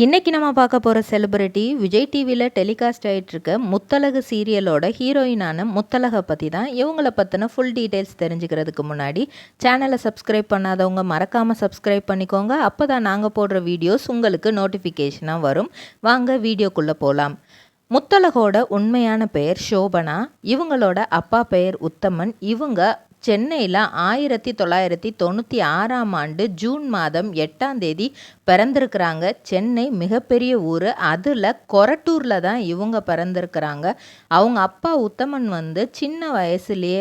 இன்னைக்கு நம்ம பார்க்க போகிற செலிபிரிட்டி விஜய் டிவியில் டெலிகாஸ்ட் ஆகிட்டுருக்க முத்தழகு சீரியலோட ஹீரோயினான முத்தழகை பற்றி தான். இவங்கள பற்றின ஃபுல் டீட்டெயில்ஸ் தெரிஞ்சுக்கிறதுக்கு முன்னாடி சேனலை சப்ஸ்கிரைப் பண்ணாதவங்க மறக்காமல் சப்ஸ்கிரைப் பண்ணிக்கோங்க. அப்போ தான் நாங்கள் போடுற வீடியோஸ் உங்களுக்கு நோட்டிஃபிகேஷனாக வரும். வாங்க வீடியோக்குள்ளே போகலாம். முத்தழகோட உண்மையான பெயர் ஷோபனா. இவங்களோட அப்பா பெயர் உத்தமன். இவங்க சென்னையில் 1996 ஜூன் மாதம் 8ஆம் தேதி பிறந்திருக்கிறாங்க. சென்னை மிகப்பெரிய ஊர், அதில் கொரட்டூரில் தான் இவங்க பிறந்திருக்கிறாங்க. அவங்க அப்பா உத்தமன் சின்ன வயசுலேயே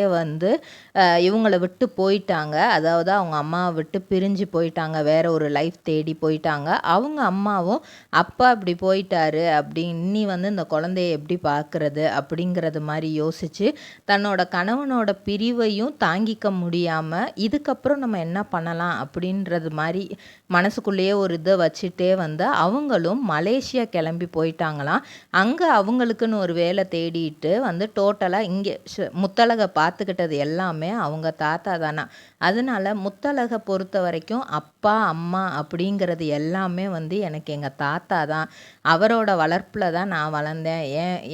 இவங்களை விட்டு போயிட்டாங்க. அதாவது அவங்க அம்மாவை விட்டு பிரிஞ்சு போயிட்டாங்க, வேற ஒரு லைஃப் தேடி போயிட்டாங்க. அவங்க அம்மாவும் அப்பா இப்படி போயிட்டாரு இன்னி இந்த குழந்தைய எப்படி பார்க்குறது அப்படிங்கிறது மாதிரி யோசித்து தன்னோட கணவனோட பிரிவையும் தாங்கிக்க முடியாமல் இதுக்கப்புறம் நம்ம என்ன பண்ணலாம் அப்படின்றது மாதிரி மனசுக்குள்ளேயே ஒரு இதை வச்சுட்டே அவங்களும் மலேசியா கிளம்பி போயிட்டாங்களாம். அங்கே அவங்களுக்குன்னு ஒரு வேலை தேடிட்டு டோட்டலாக இங்கே முத்தழகை பார்த்துக்கிட்டது எல்லாமே அவங்க தாத்தா தானா. அதனால முத்தழகை பொறுத்த வரைக்கும் அப்பா அம்மா அப்படிங்கிறது எல்லாமே எனக்கு எங்கள் தாத்தா தான். அவரோட வளர்ப்பில் தான் நான் வளர்ந்தேன்.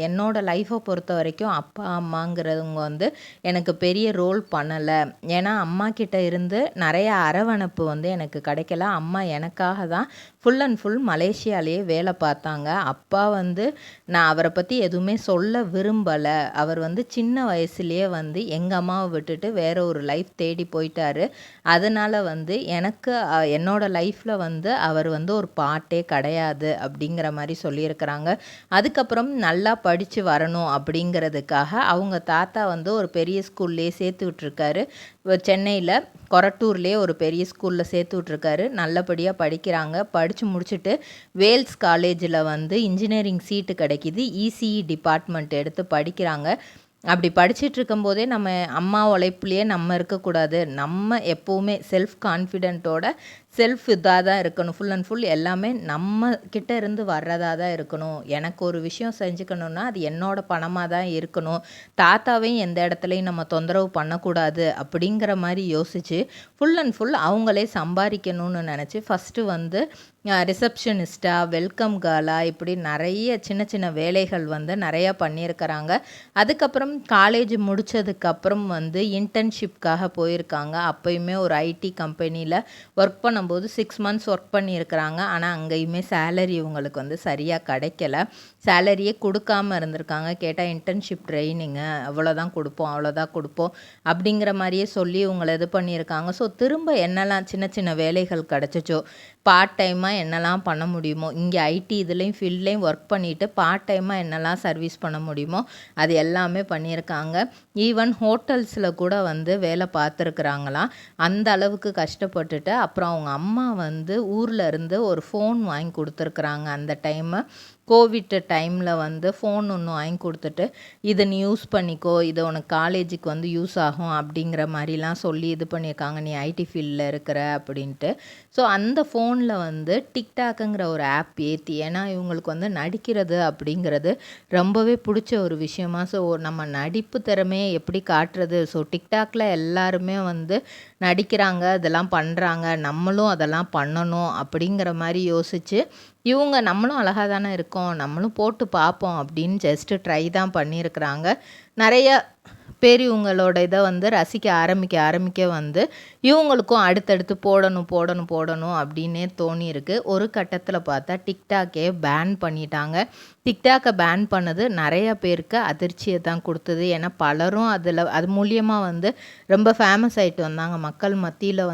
என்னோட லைஃப்பை பொறுத்த வரைக்கும் அப்பா அம்மாங்கிறவங்க எனக்கு பெரிய ரோல் பண்ணலை. ஏன்னா அம்மா கிட்ட இருந்து நிறைய அரவணைப்பு எனக்கு கிடைக்கல. அம்மா எனக்காக தான் ஃபுல் அண்ட் ஃபுல் மலேசியாலேயே வேலை பார்த்தாங்க. அப்பா நான் அவரை பற்றி எதுவுமே சொல்ல விரும்பலை. அவர் சின்ன வயசுலேயே எங்கள் அம்மாவை விட்டுட்டு வேற ஒரு லைஃப் தேடி போயிட்டாரு. அதனால் எனக்கு என்னோட லைஃப்பில் அவர் ஒரு பாட்டே கிடையாது அப்படிங்கிற மாதிரி சொல்லியிருக்கிறாங்க. அதுக்கப்புறம் நல்லா படித்து வரணும் அப்படிங்கிறதுக்காக அவங்க தாத்தா ஒரு பெரிய ஸ்கூல்லேயே சேர்த்து விட்ருக்காரு. சென்னையில் கொரட்டூர்லேயே ஒரு பெரிய ஸ்கூலில் சேர்த்து விட்ருக்காரு. நல்லபடியாக படிக்கிறாங்க. படித்து முடிச்சுட்டு வேல்ஸ் காலேஜில் இன்ஜினியரிங் சீட்டு கிடைக்கிது. இசிஇ டிபார்ட்மெண்ட் எடுத்து படிக்கிறாங்க. அப்படி படிச்சுட்டு இருக்கும்போதே நம்ம அம்மா உழைப்புலையே நம்ம இருக்கக்கூடாது. நம்ம எப்போவுமே செல்ஃப் கான்ஃபிடென்ட்டோட செல்ஃப் இதாக தான் இருக்கணும். ஃபுல் அண்ட் ஃபுல் எல்லாமே நம்ம கிட்ட இருந்து வர்றதாக தான் இருக்கணும். எனக்கு ஒரு விஷயம் செஞ்சுக்கணுன்னா அது என்னோட பணமாக தான் இருக்கணும். தாத்தாவையும் எந்த இடத்துலையும் நம்ம தொந்தரவு பண்ணக்கூடாது அப்படிங்கிற மாதிரி யோசித்து ஃபுல் அண்ட் ஃபுல் அவங்களே சம்பாதிக்கணும்னு நினச்சி ஃபஸ்ட்டு ரிசப்ஷனிஸ்டாக, வெல்கம் கேர்ளாக இப்படி நிறைய சின்ன சின்ன வேலைகள் நிறையா பண்ணியிருக்கிறாங்க. அதுக்கப்புறம் காலேஜ் முடித்ததுக்கப்புறம் இன்டர்ன்ஷிப்காக போயிருக்காங்க. அப்போயுமே ஒரு ஐடி கம்பெனியில் ஒர்க் பண்ணும்போது 6 months ஒர்க் பண்ணியிருக்கிறாங்க. ஆனால் அங்கேயுமே சேலரி இவங்களுக்கு சரியாக கிடைக்கல. சேலரியே கொடுக்காமல் இருந்திருக்காங்க. கேட்டால் இன்டர்ன்ஷிப் ட்ரைனிங்கு அவ்வளோதான் கொடுப்போம் அப்படிங்கிற மாதிரியே சொல்லி இவங்களை இது பண்ணியிருக்காங்க. ஸோ திரும்ப என்னெல்லாம் சின்ன சின்ன வேலைகள் கிடச்சிச்சோ, பார்ட் டைமாக என்னெல்லாம் பண்ண முடியுமோ, இங்கே ஐடி இதுலேயும் ஃபீல்ட்லேயும் ஒர்க் பண்ணிவிட்டு பார்ட் டைமாக என்னெல்லாம் சர்வீஸ் பண்ண முடியுமோ அது எல்லாமே பண்ணியிருக்காங்க. ஈவன் ஹோட்டல்ஸில் கூட வேலை பார்த்துருக்குறாங்களாம். அந்த அளவுக்கு கஷ்டப்பட்டுட்டு அப்புறம் அவங்க அம்மா ஊரில் இருந்து ஒரு ஃபோன் வாங்கி கொடுத்துருக்குறாங்க. அந்த டைமு கோவிட் டைமில் ஃபோன் ஒன்று வாங்கி கொடுத்துட்டு இதை நீ யூஸ் பண்ணிக்கோ, இதை உனக்கு காலேஜுக்கு யூஸ் ஆகும் அப்படிங்கிற மாதிரிலாம் சொல்லி இது பண்ணியிருக்காங்க. நீ ஐடி ஃபீல்டில் இருக்கிற அப்படின்ட்டு. ஸோ அந்த ஃபோனில் டிக்டாக்குங்கிற ஒரு ஆப் ஏற்றி, ஏன்னா இவங்களுக்கு நடிக்கிறது அப்படிங்கிறது ரொம்பவே பிடிச்ச ஒரு விஷயமா. ஸோ நம்ம நடிப்பு திறமையை எப்படி காட்டுறது, ஸோ டிக்டாக்ல எல்லாருமே நடிக்கிறாங்க, இதெல்லாம் பண்ணுறாங்க, நம்மளும் அதெல்லாம் பண்ணணும் அப்படிங்கிற மாதிரி யோசித்து இவங்க நம்மளும் அழகாக தானே இருக்கோம், நம்மளும் போட்டு பார்ப்போம் அப்படின்னு ஜஸ்ட்டு ட்ரை தான் பண்ணியிருக்கிறாங்க. நிறைய பேர் இவங்களோட இதை ரசிக்க ஆரம்பிக்க இவங்களுக்கும் அடுத்தடுத்து போடணும் அப்படின்னே தோணியிருக்கு. ஒரு கட்டத்தில் பார்த்தா டிக்டாக்கே பேன் பண்ணிட்டாங்க. டிக்டாக்கை பேன் பண்ணது நிறைய பேருக்கு அதிர்ச்சியை தான் கொடுத்தது. ஏன்னா பலரும் அது மூலியமாக ரொம்ப ஃபேமஸ் ஆகிட்டு வந்தாங்க. மக்கள் மத்தியில்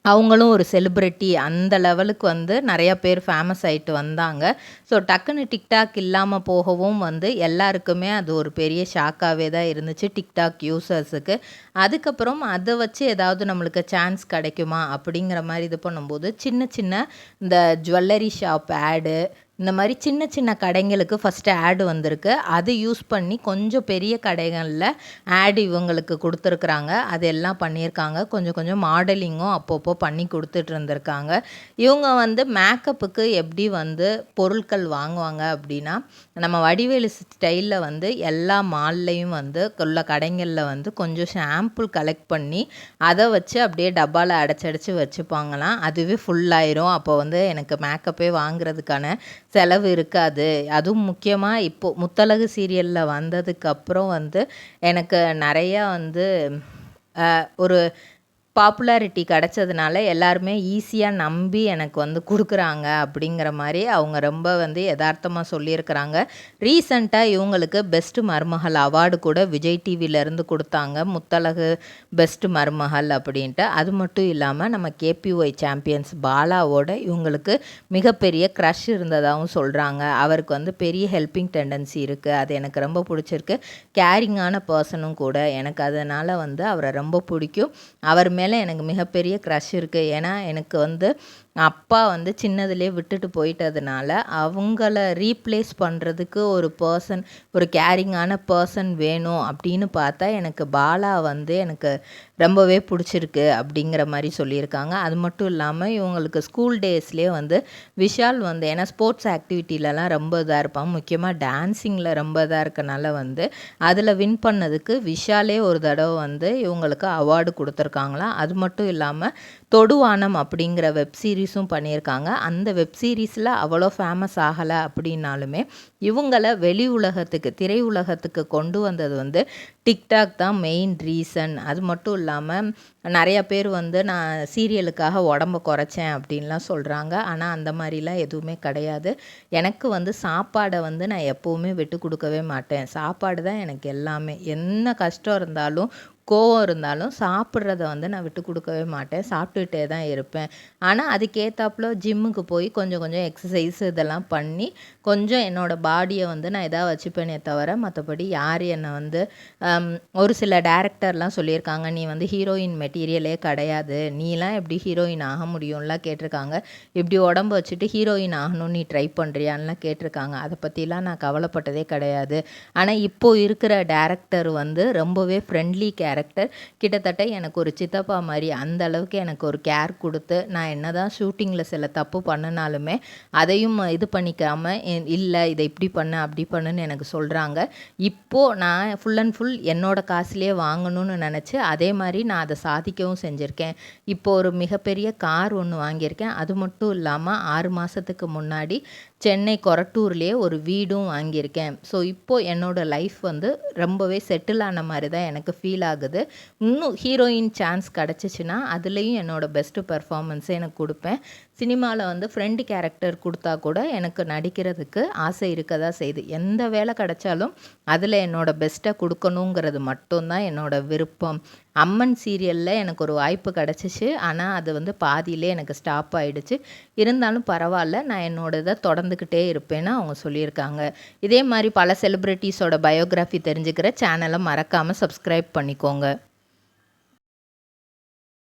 அவங்களும் ஒரு செலிப்ரிட்டி அந்த லெவலுக்கு நிறையா பேர் ஃபேமஸ் ஆகிட்டு வந்தாங்க. ஸோ டக்குன்னு டிக்டாக் இல்லாமல் போகவும் எல்லாருக்குமே அது ஒரு பெரிய ஷாக்காகவே தான் இருந்துச்சு டிக்டாக் யூசர்ஸுக்கு. அதுக்கப்புறம் அதை வச்சு ஏதாவது நம்மளுக்கு சான்ஸ் கிடைக்குமா அப்படிங்கிற மாதிரி இது பண்ணும்போது சின்ன சின்ன இந்த ஜுவல்லரி ஷாப் ஆடு, இந்த மாதிரி சின்ன சின்ன கடைங்களுக்கு ஃபஸ்ட்டு ஆடு வந்திருக்கு. அது யூஸ் பண்ணி கொஞ்சம் பெரிய கடைகளில் ஆடு இவங்களுக்கு கொடுத்துருக்குறாங்க. அது எல்லாம் பண்ணியிருக்காங்க. கொஞ்சம் கொஞ்சம் மாடலிங்கும் அப்பப்போ பண்ணி கொடுத்துட்டு இருந்திருக்காங்க. இவங்க வந்து மேக்கப்புக்கு எப்படி வந்து பொருட்கள் வாங்குவாங்க அப்படின்னா, நம்ம வடிவேலு ஸ்டைலில் வந்து எல்லா மால்லையும் வந்து உள்ள கடைகளில் வந்து கொஞ்சம் ஷாம்பு கலெக்ட் பண்ணி அதை வச்சு அப்படியே டப்பாவில் அடைச்சி வச்சுப்பாங்களாம். அதுவே ஃபுல்லாயிரும். அப்போ வந்து எனக்கு மேக்கப்பே வாங்குறதுக்கான செலவு இருக்காது. அதுவும் முக்கியமாக இப்போது முத்தழகு சீரியலில் வந்ததுக்கப்புறம் வந்து எனக்கு நிறையா வந்து ஒரு பாப்புலாரிட்டி கிடச்சதுனால எல்லாருமே ஈஸியாக நம்பி எனக்கு வந்து கொடுக்குறாங்க அப்படிங்கிற மாதிரி அவங்க ரொம்ப வந்து யதார்த்தமாக சொல்லியிருக்கிறாங்க. ரீசண்டாக இவங்களுக்கு பெஸ்ட்டு மருமகள் அவார்டு கூட விஜய் டிவிலேருந்து கொடுத்தாங்க. முத்தழகு பெஸ்ட்டு மருமகள் அப்படின்ட்டு. அது மட்டும் இல்லாமல் நம்ம கேபிஒய் சாம்பியன்ஸ் பாலாவோட இவங்களுக்கு மிகப்பெரிய க்ரஷ் இருந்ததாகவும் சொல்கிறாங்க. அவருக்கு வந்து பெரிய ஹெல்பிங் டெண்டன்சி இருக்குது. அது எனக்கு ரொம்ப பிடிச்சிருக்கு. கேரிங்கான பர்சனும் கூட. எனக்கு அதனால் வந்து அவரை ரொம்ப பிடிக்கும். அவர் மேலே எனக்கு மிகப்பெரிய க்ரஷ் இருக்குது. ஏன்னா எனக்கு வந்து அப்பா வந்து சின்னதுலேயே விட்டுட்டு போயிட்டதுனால அவங்கள ரீப்ளேஸ் பண்ணுறதுக்கு ஒரு பர்சன், ஒரு கேரிங்கான பர்சன் வேணும் அப்படின்னு பார்த்தா எனக்கு பாலா வந்து எனக்கு ரொம்பவே பிடிச்சிருக்கு அப்படிங்கிற மாதிரி சொல்லியிருக்காங்க. அது மட்டும் இல்லாமல் இவங்களுக்கு ஸ்கூல் டேஸ்லேயே வந்து விஷால் வந்து, ஏன்னா ஸ்போர்ட்ஸ் ஆக்டிவிட்டிலலாம் ரொம்ப இதாக இருப்பாங்க, முக்கியமாக டான்ஸிங்கில் ரொம்ப இதாக இருக்கனால வந்து அதில் வின் பண்ணதுக்கு விஷாலே ஒரு தடவை வந்து இவங்களுக்கு அவார்டு கொடுத்துருக்காங்களாம். அது மட்டும் இல்லாமல் தொடுவானம் அப்படிங்கிற வெப் சீரிஸும் பண்ணியிருக்காங்க. அந்த வெப் சீரிஸில் அவ்வளோ ஃபேமஸ் ஆகலை அப்படின்னாலுமே இவங்கள வெளி உலகத்துக்கு, திரை உலகத்துக்கு கொண்டு வந்தது வந்து டிக்டாக் தான் மெயின் ரீசன். அது மட்டும் இல்லாமல் நிறையா பேர் வந்து நான் சீரியலுக்காக உடம்ப குறைச்சேன் அப்படின்லாம் சொல்கிறாங்க. ஆனால் அந்த மாதிரிலாம் எதுவுமே கிடையாது. எனக்கு வந்து சாப்பாடை வந்து நான் எப்போவுமே விட்டு கொடுக்கவே மாட்டேன். சாப்பாடு தான் எனக்கு எல்லாமே. என்ன கஷ்டம் இருந்தாலும் கோவம் இருந்தாலும் சாப்பிட்றத வந்து நான் விட்டு கொடுக்கவே மாட்டேன். சாப்பிட்டுட்டே தான் இருப்பேன். ஆனால் அதுக்கேற்றாப்புல ஜிம்முக்கு போய் கொஞ்சம் கொஞ்சம் எக்ஸசைஸ் இதெல்லாம் பண்ணி கொஞ்சம் என்னோடய பாடியை வந்து நான் எதாவது வச்சுப்பேனே தவிர மற்றபடி யார் என்னை வந்து ஒரு சில டேரக்டர்லாம் சொல்லியிருக்காங்க, நீ வந்து ஹீரோயின் மெட்டீரியலே கிடையாது, நீலாம் எப்படி ஹீரோயின் ஆக முடியும்லாம் கேட்டிருக்காங்க. இப்படி உடம்பு வச்சுட்டு ஹீரோயின் ஆகணும்னு நீ ட்ரை பண்ணுறியான்லாம் கேட்டிருக்காங்க. அதை பற்றிலாம் நான் கவலைப்பட்டதே கிடையாது. ஆனால் இப்போது இருக்கிற டேரக்டர் வந்து ரொம்பவே ஃப்ரெண்ட்லி கேரக்டர். கிட்டத்தட்ட எனக்கு ஒரு சித்தப்பா மாதிரி. அந்த அளவுக்கு எனக்கு ஒரு கேர் கொடுத்து, நான் என்ன தான் ஷூட்டிங்கில் சில தப்பு பண்ணினாலுமே அதையும் இது பண்ணிக்காமல் இல்லை இதை இப்படி பண்ணு அப்படி பண்ணுன்னு எனக்கு சொல்கிறாங்க. இப்போது நான் ஃபுல் அண்ட் ஃபுல் என்னோட காசுலேயே வாங்கணும்னு நினச்சி அதே மாதிரி நான் அதை சாதிக்கவும் செஞ்சுருக்கேன். இப்போது ஒரு மிகப்பெரிய கார் ஒன்று வாங்கியிருக்கேன். அது மட்டும் இல்லாமல் 6 மாதத்துக்கு முன்னாடி சென்னை கொரட்டூர்லேயே ஒரு வீடும் வாங்கியிருக்கேன். ஸோ இப்போது என்னோடய லைஃப் வந்து ரொம்பவே செட்டில் ஆன மாதிரி தான் எனக்கு ஃபீல் ஆகுது. இன்னும் ஹீரோயின் சான்ஸ் கிடச்சிச்சின்னா அதுலேயும் என்னோடய பெஸ்ட்டு பெர்ஃபார்மன்ஸை எனக்கு கொடுப்பேன். சினிமாவில் வந்து ஃப்ரெண்டு கேரக்டர் கொடுத்தா கூட எனக்கு நடிக்கிறதுக்கு ஆசை இருக்க தான் செய்யுது. எந்த வேலை கிடைச்சாலும் அதில் என்னோடய பெஸ்ட்டை கொடுக்கணுங்கிறது மட்டும்தான் என்னோடய விருப்பம். அம்மன் சீரியலில் எனக்கு ஒரு வாய்ப்பு கிடச்சிச்சு. ஆனால் அது வந்து பாதியிலே எனக்கு ஸ்டாப் ஆகிடுச்சு. இருந்தாலும் பரவாயில்ல, நான் என்னோட இதை தொடர்ந்துக்கிட்டே இருப்பேன்னு அவங்க சொல்லியிருக்காங்க. இதே மாதிரி பல செலிப்ரிட்டிஸோட பயோகிராஃபி தெரிஞ்சுக்கிற சேனலை மறக்காமல் சப்ஸ்கிரைப் பண்ணிக்கோங்க.